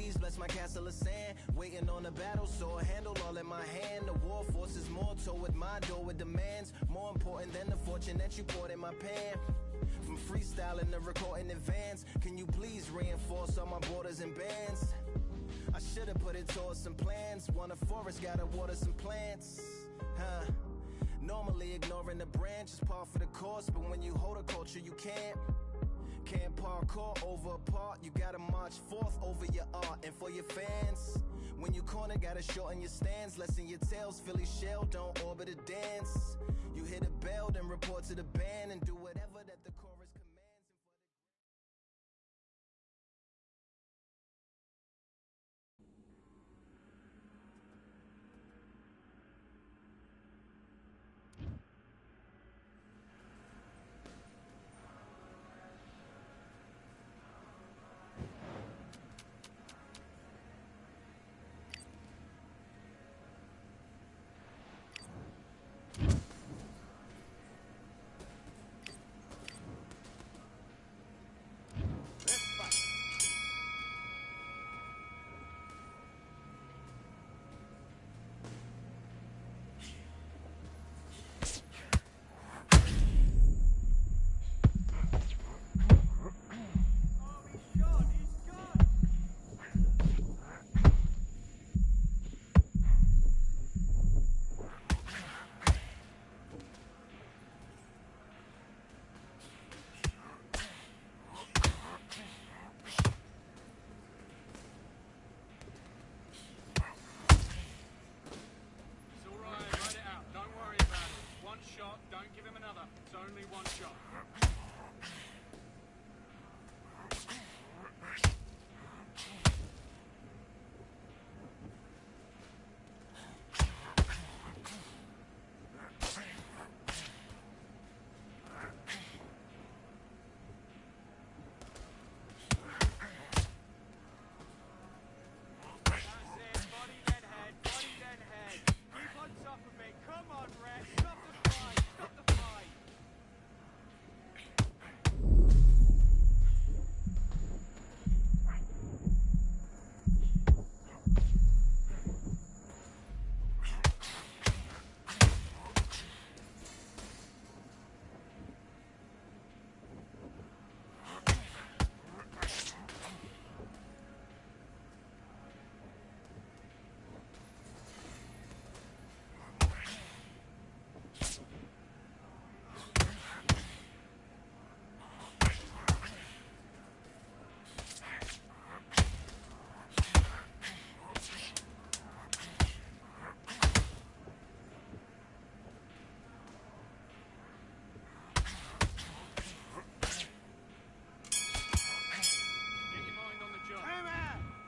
please bless my castle of sand. Waiting on the battle, sword handle all in my hand. The war forces more toward my door with demands. More important than the fortune that you poured in my pan. From freestyling to recording advance, can you please reinforce all my borders and bands? I should've put it towards some plans. Want a forest, gotta water some plants. Normally ignoring the branch is par for the course, but when you hold a culture you can't parkour over a part. You gotta march forth over your art. And for your fans, when you corner, gotta shorten your stance. Lessen your tails, Philly shell, don't orbit a dance. You hit a bell, then report to the band and do whatever that the chorus commands.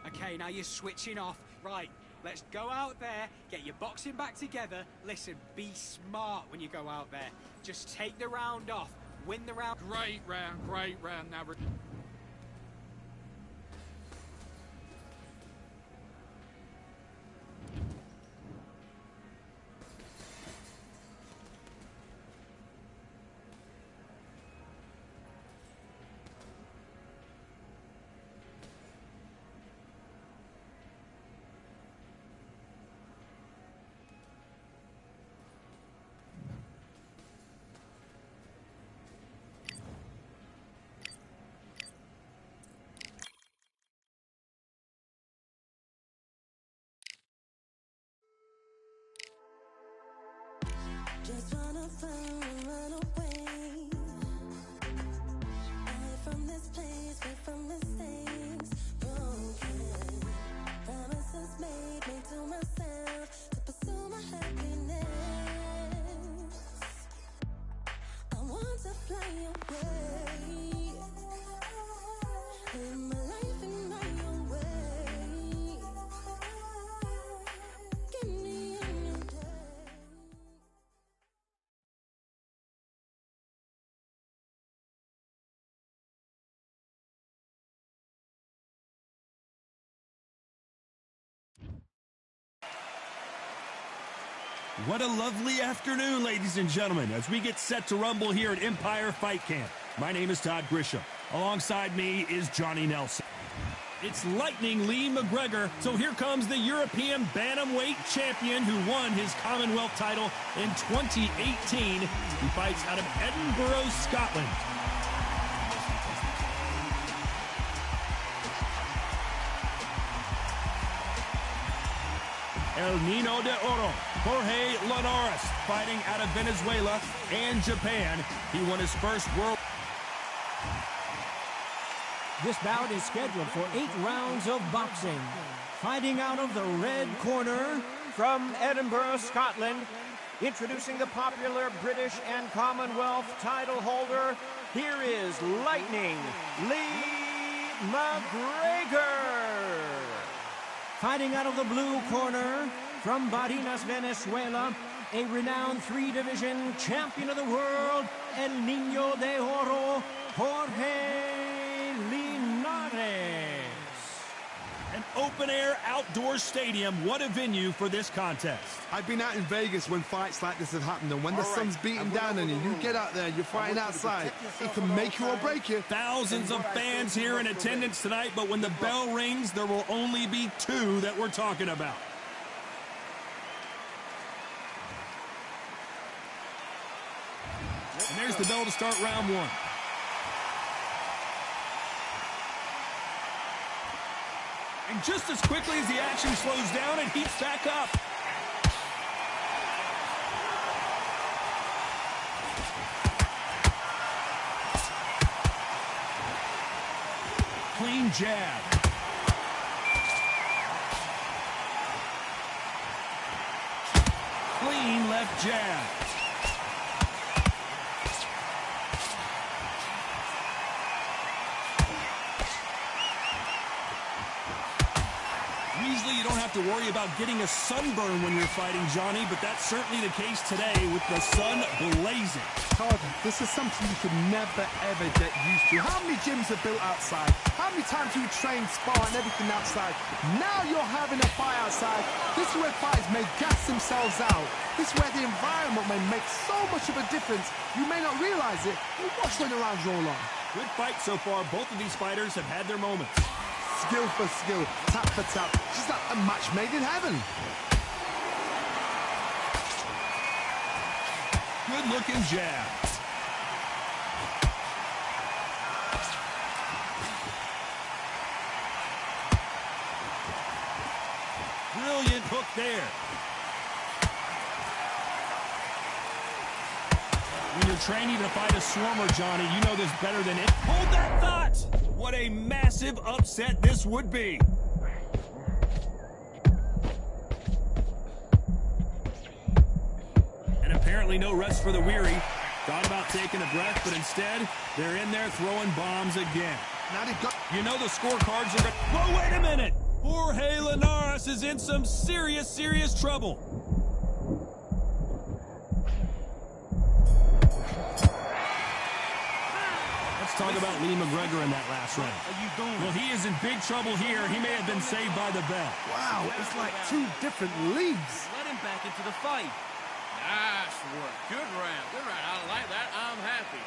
Okay, now you're switching off. Right, let's go out there, get your boxing back together. Listen, be smart when you go out there. Just take the round off, win the round. Great round. Now... Just wanna fly and run away. Away from this place, away from mistakes. Broken promises made to myself to pursue my happiness. I want to fly away, live my life in my own way. Give me a new day. What a lovely afternoon, ladies and gentlemen, as we get set to rumble here at Empire Fight Camp. My name is Todd Grisham. Alongside me is Johnny Nelson. It's Lightning Lee McGregor. So here comes the European Bantamweight champion who won his Commonwealth title in 2018. He fights out of Edinburgh, Scotland. El Nino de Oro, Jorge Linares, fighting out of Venezuela and Japan. He won his first world. This bout is scheduled for 8 rounds of boxing. Fighting out of the red corner from Edinburgh, Scotland, introducing the popular British and Commonwealth title holder, here is Lightning Lee McGregor. Fighting out of the blue corner from Barinas, Venezuela, a renowned 3-division champion of the world, El Nino de Oro, Jorge Linares. An open-air outdoor stadium. What a venue for this contest. I've been out in Vegas when fights like this have happened, and when the sun's beating down on you, you get out there, you're fighting outside. It can make you or break you. Thousands of fans here in attendance tonight, but when the bell rings, there will only be 2 that we're talking about. And there's the bell to start round 1. And just as quickly as the action slows down, it heats back up. Clean jab. Clean left jab. Usually you don't have to worry about getting a sunburn when you're fighting, Johnny, but that's certainly the case today with the sun blazing. Todd, this is something you could never, ever get used to. How many gyms are built outside? How many times do you train, spar, and everything outside? Now you're having a fight outside. This is where fighters may gas themselves out. This is where the environment may make so much of a difference. You may not realize it, but watch when the rounds roll on. Good fight so far. Both of these fighters have had their moments. Skill for skill, tap for tap. Just like a match made in heaven. Good-looking jab. Brilliant hook there. When you're training to fight a swarmer, Johnny, you know this better than it. Hold that thought! What a massive upset this would be. And apparently no rest for the weary. Thought about taking a breath, but instead, they're in there throwing bombs again. Now they've got... You know the scorecards are... Whoa, wait a minute! Jorge Linares is in some serious, serious trouble. Let's talk about Lee McGregor in that last round. What are you doing? Well, he is in big trouble here. He may have been saved by the bell. Wow, it's like 2 different leagues. Let him back into the fight. Nice work. Good round. Good round. I like that. I'm happy.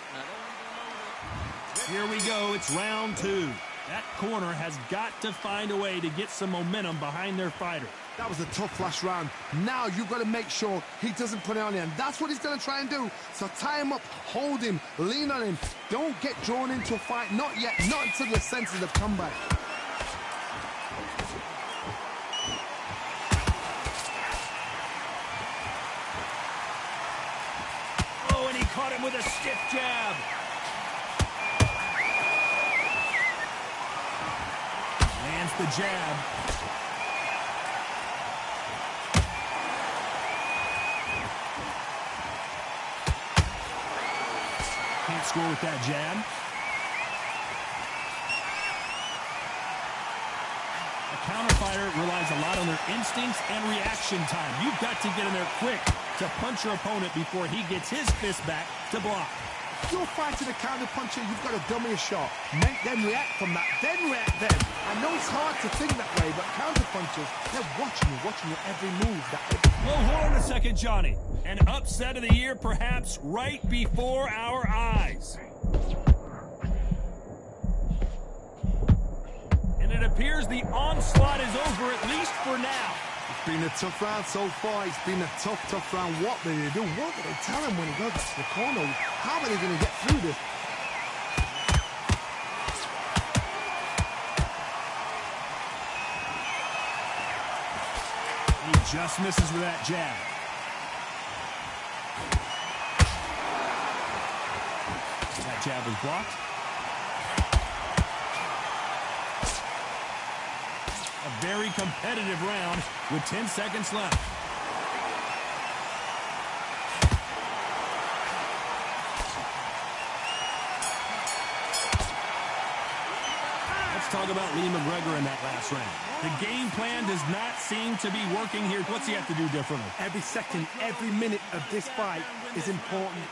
Here we go. It's round 2. That corner has got to find a way to get some momentum behind their fighter. That was a tough last round. Now you've got to make sure he doesn't put it on you, and that's what he's going to try and do. So tie him up, hold him, lean on him. Don't get drawn into a fight. Not yet. Not until your senses have come back. Oh, and he caught him with a stiff jab. Lands the jab. Can't score with that jab. A counter fighter relies a lot on their instincts and reaction time. You've got to get in there quick to punch your opponent before he gets his fist back to block. If you're fighting a counter puncher, you've got to dummy a shot. Make them react from that, then react then. I know it's hard to think that way, but counter punchers, they're watching your every move. Well, hold on a second, Johnny. An upset of the year, perhaps, right before our eyes. In it appears the onslaught is over, at least for now. It's been a tough round so far. It's been a tough round. What did they do? What did they tell him when he goes to the corner? How are they going to get through this? He just misses with that jab. That jab was blocked. A very competitive round with 10 seconds left. Let's talk about Lee McGregor in that last round. The game plan does not seem to be working here. What's he have to do differently? Every second, every minute of this fight is important.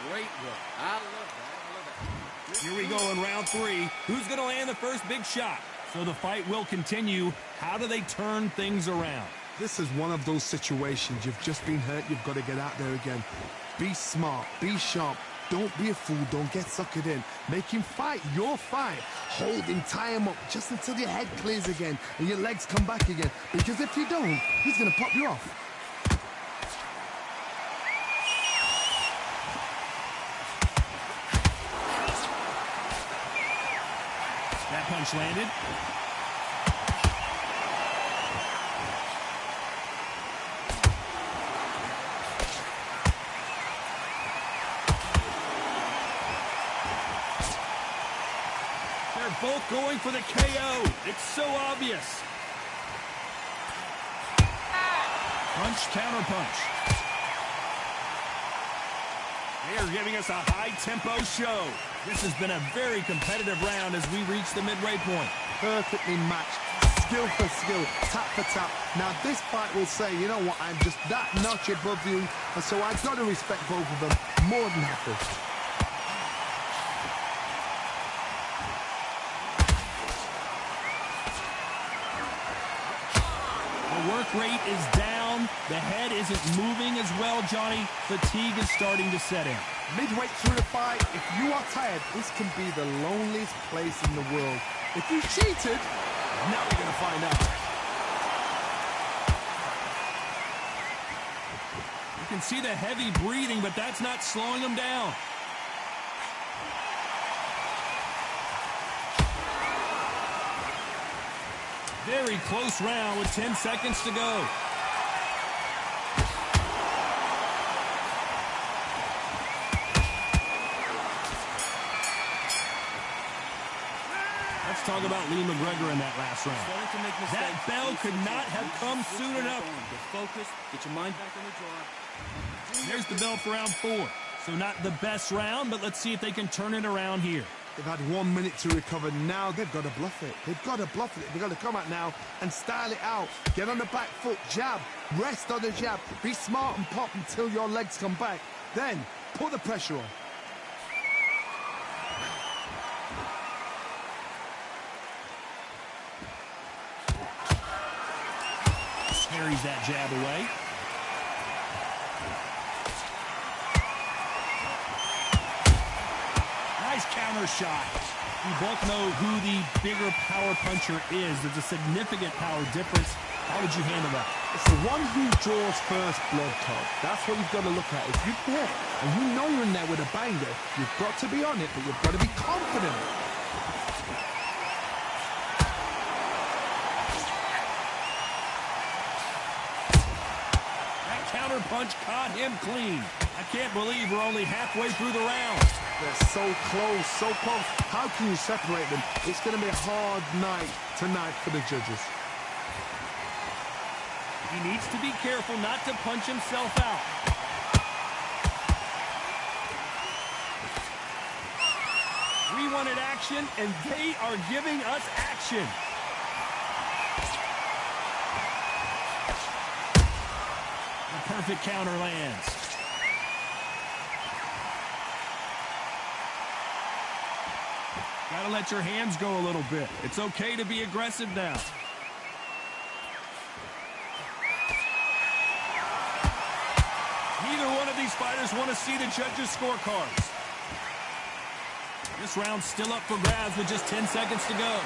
Great work. I love that. Here we go in round 3. Who's going to land the first big shot? So the fight will continue. How do they turn things around? This is one of those situations. You've just been hurt. You've got to get out there again. Be smart. Be sharp. Don't be a fool. Don't get suckered in. Make him fight your fight. Hold him, tie him up just until your head clears again and your legs come back again. Because if you don't, he's going to pop you off. That punch landed. They're both going for the KO. It's so obvious. Punch, counter punch. They are giving us a high-tempo show. This has been a very competitive round as we reach the midway point. Perfectly matched. Skill for skill. Tap for tap. Now this fight will say, you know what, I'm just that notch above you. And so I've got to respect both of them more than happy. The work rate is down. The head isn't moving as well, Johnny. Fatigue is starting to set in. Midway through the fight, if you are tired, this can be the loneliest place in the world. If you cheated, now you're going to find out. You can see the heavy breathing, but that's not slowing him down. Very close round with 10 seconds to go. Let's talk about Lee McGregor in that last round. That bell could not have come soon enough. Get focused, get your mind back on the draw. There's the bell for round 4. So not the best round, but let's see if they can turn it around here. They've had 1 minute to recover. Now they've got to bluff it. They've got to bluff it. They've got to come out now and style it out. Get on the back foot, jab, rest on the jab. Be smart and pop until your legs come back. Then put the pressure on. Carries that jab away. Nice counter shot. We both know who the bigger power puncher is. There's a significant power difference. How would you handle that? It's the one who draws first blood, Todd. That's what you've got to look at. If you're there and you know you're in there with a banger, you've got to be on it, but you've got to be confident. Counter punch caught him clean. I can't believe we're only halfway through the round. They're so close, so close. How can you separate them? It's going to be a hard night tonight for the judges. He needs to be careful not to punch himself out. We wanted action, and they are giving us action. Perfect counter lands. Gotta let your hands go a little bit. It's okay to be aggressive now. Neither one of these fighters want to see the judges' scorecards. This round's still up for grabs with just 10 seconds to go.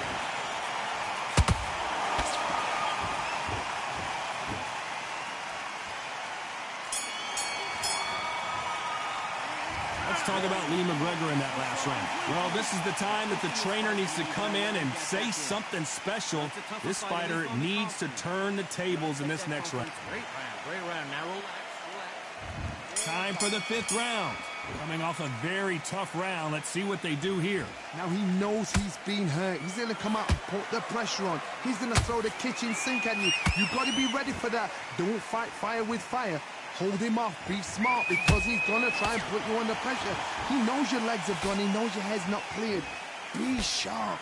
talk about Lee McGregor in that last round. Well, this is the time that the trainer needs to come in and say something special. This fighter needs to turn the tables in this next round. Great round. Now relax. Time for the 5th round. Coming off a very tough round. Let's see what they do here. Now he knows he's been hurt. He's going to come out and put the pressure on. He's going to throw the kitchen sink at you. You've got to be ready for that. Don't fight fire with fire. Hold him off. Be smart because he's going to try and put you under pressure. He knows your legs are gone. He knows your head's not cleared. Be sharp.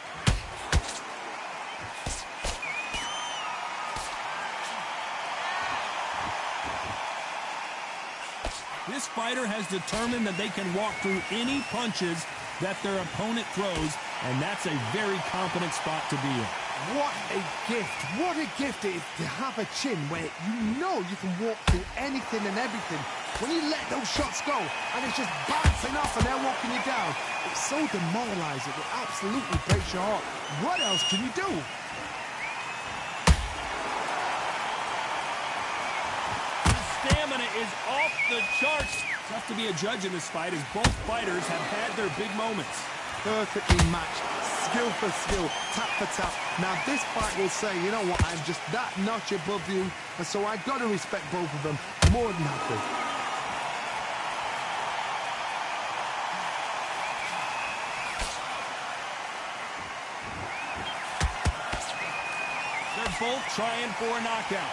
This fighter has determined that they can walk through any punches that their opponent throws, and that's a very confident spot to be in. What a gift. What a gift it is to have a chin where you know you can walk through anything and everything. When you let those shots go and it's just bouncing off and they're walking you down, it's so demoralizing. It absolutely breaks your heart. What else can you do? Stamina is off the charts. Tough to be a judge in this fight as both fighters have had their big moments. Perfectly matched, skill for skill, tap for tap. Now this fight will say, you know what, I'm just that notch above you, and so I've got to respect both of them more than happy. They're both trying for a knockout.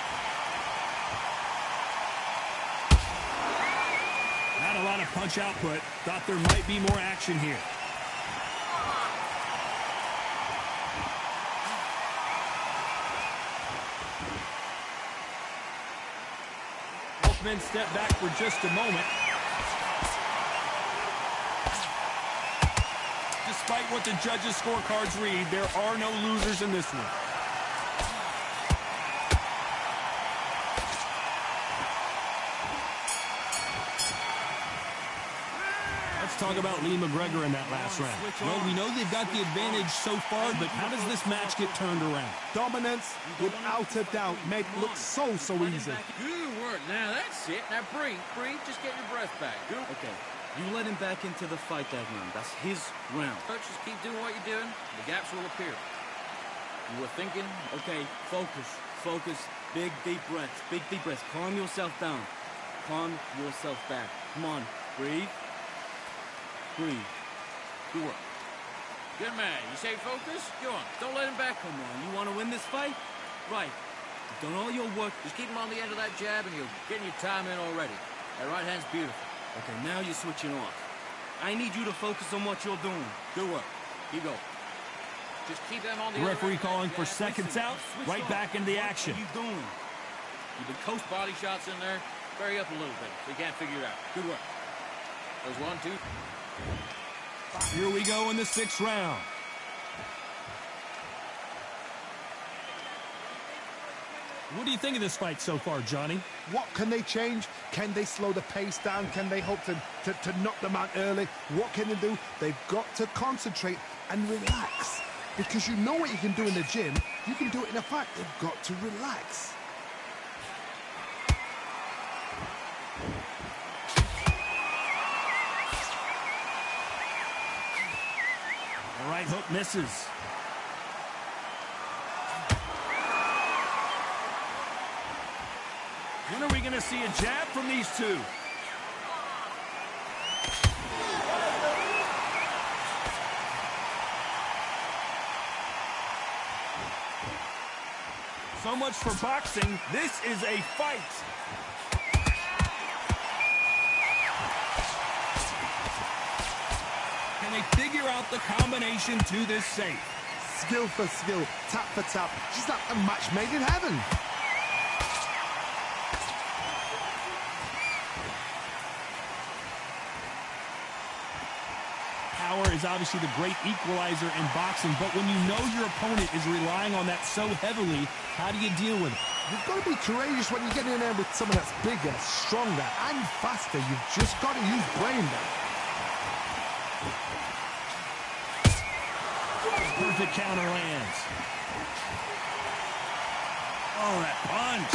Not a lot of punch output. Thought there might be more action here. Both men step back for just a moment. Despite what the judges' scorecards read, there are no losers in this one. Let's talk about Lee McGregor in that last round. Well, we know they've got the advantage so far, but how does this match get turned around? Dominance, without a doubt, made it look so easy. Good work. Now that's it. Now breathe. Just get your breath back. Good. Okay, you let him back into the fight that round. That's his round. Just keep doing what you're doing. The gaps will appear. You were thinking. Okay, focus. Big, deep breaths. Calm yourself down. Calm yourself back. Come on, breathe. Good work. Good man. You say focus? Go on. Don't let him back. Come on, you want to win this fight? Right. You've done all your work. Just keep him on the end of that jab and you're getting your time in already. That right hand's beautiful. Okay, now you're switching off. I need you to focus on what you're doing. Good work. Keep going. Just keep them on The the referee calling for seconds out. Right back into the action. What are you doing? You've been coast body shots in there. Bury up a little bit so you can't figure it out. Good work. There's 1, 2. Here we go in the 6th round. What do you think of this fight so far, Johnny? What can they change? Can they slow the pace down? Can they hope to knock them out early? What can they do? They've got to concentrate and relax. Because you know what you can do in the gym, you can do it in a fight. They've got to relax. The right hook misses. When are we going to see a jab from these two? So much for boxing. This is a fight. Can they figure out the combination to this safe? Skill for skill, tap for tap. She's like a match made in heaven. Power is obviously the great equalizer in boxing, but when you know your opponent is relying on that so heavily, how do you deal with it? You've got to be courageous when you get in there with someone that's bigger, stronger, and faster. You've just got to use brain there. Perfect counter lands. Oh, that punch.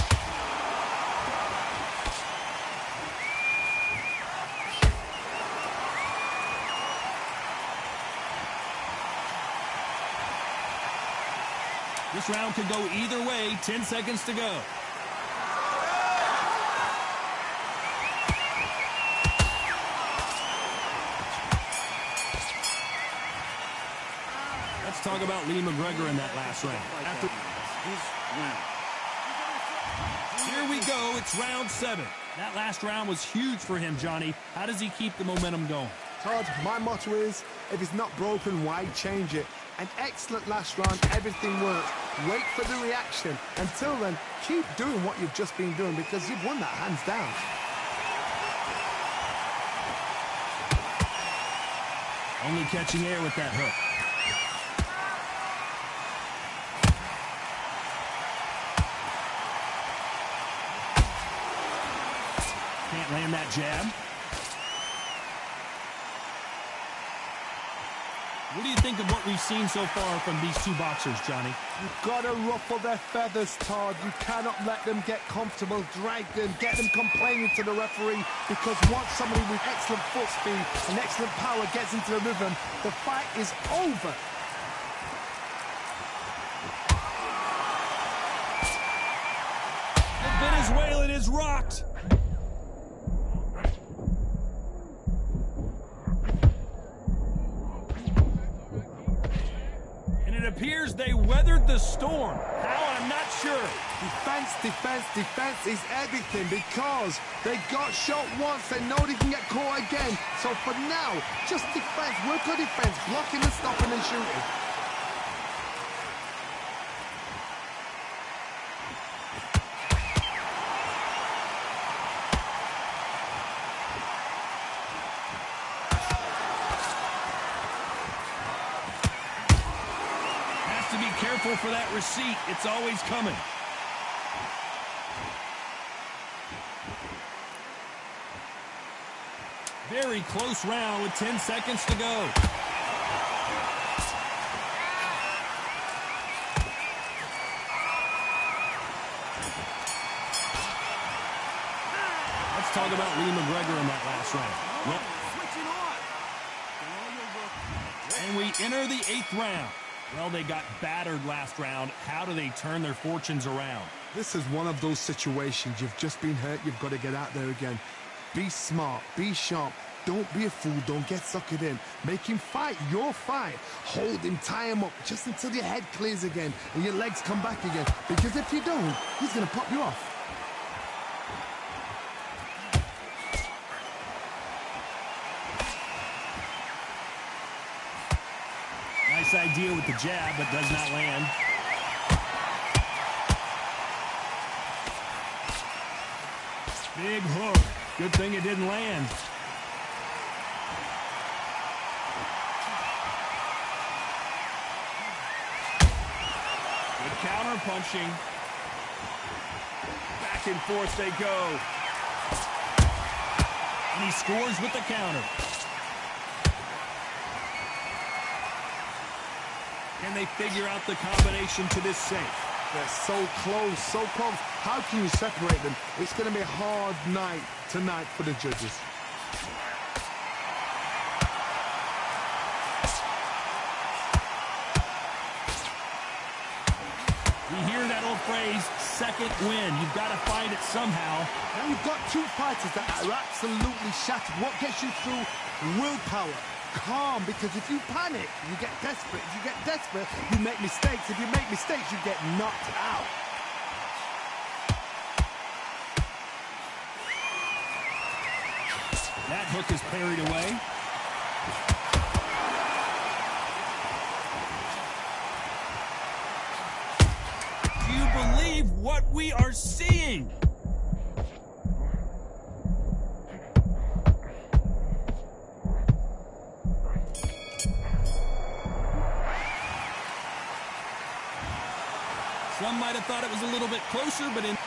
This round could go either way. 10 seconds to go. Let's talk about Lee McGregor in that last round. Here we go. It's round 7. That last round was huge for him, Johnny. How does he keep the momentum going? Todd, my motto is, if it's not broken, why change it? An excellent last round, everything worked. Wait for the reaction. Until then, keep doing what you've just been doing because you've won that hands down. Only catching air with that hook. Can't land that jab. What do you think of what we've seen so far from these two boxers, Johnny? You've got to ruffle their feathers, Todd. You cannot let them get comfortable, drag them, get them complaining to the referee, because once somebody with excellent foot speed and excellent power gets into the rhythm, the fight is over. The Venezuelan is rocked. It appears they weathered the storm. How? I'm not sure. Defense, defense, defense is everything because they got shot once. They know they can get caught again. So for now, just defense, work on defense, blocking and stopping and shooting. Careful for that receipt. It's always coming. Very close round with 10 seconds to go. Let's talk about Lee McGregor in that last round. Yep. And we enter the 8th round. Well, they got battered last round. How do they turn their fortunes around? This is one of those situations. You've just been hurt. You've got to get out there again. Be smart. Be sharp. Don't be a fool. Don't get suckered in. Make him fight your fight. Hold him. Tie him up just until your head clears again and your legs come back again. Because if you don't, he's going to pop you off. Nice idea with the jab, but does not land. Big hook. Good thing it didn't land. Good counter punching. Back and forth they go. And he scores with the counter. Can they figure out the combination to this safe? They're so close, so close. How can you separate them? It's going to be a hard night tonight for the judges. We hear that old phrase, second win. You've got to find it somehow. And you've got two fighters that are absolutely shattered. What gets you through? Willpower. Calm, because if you panic, you get desperate. If you get desperate, you make mistakes. If you make mistakes, you get knocked out. That hook is parried away. Do you believe what we are seeing? Some might have thought it was a little bit closer, but in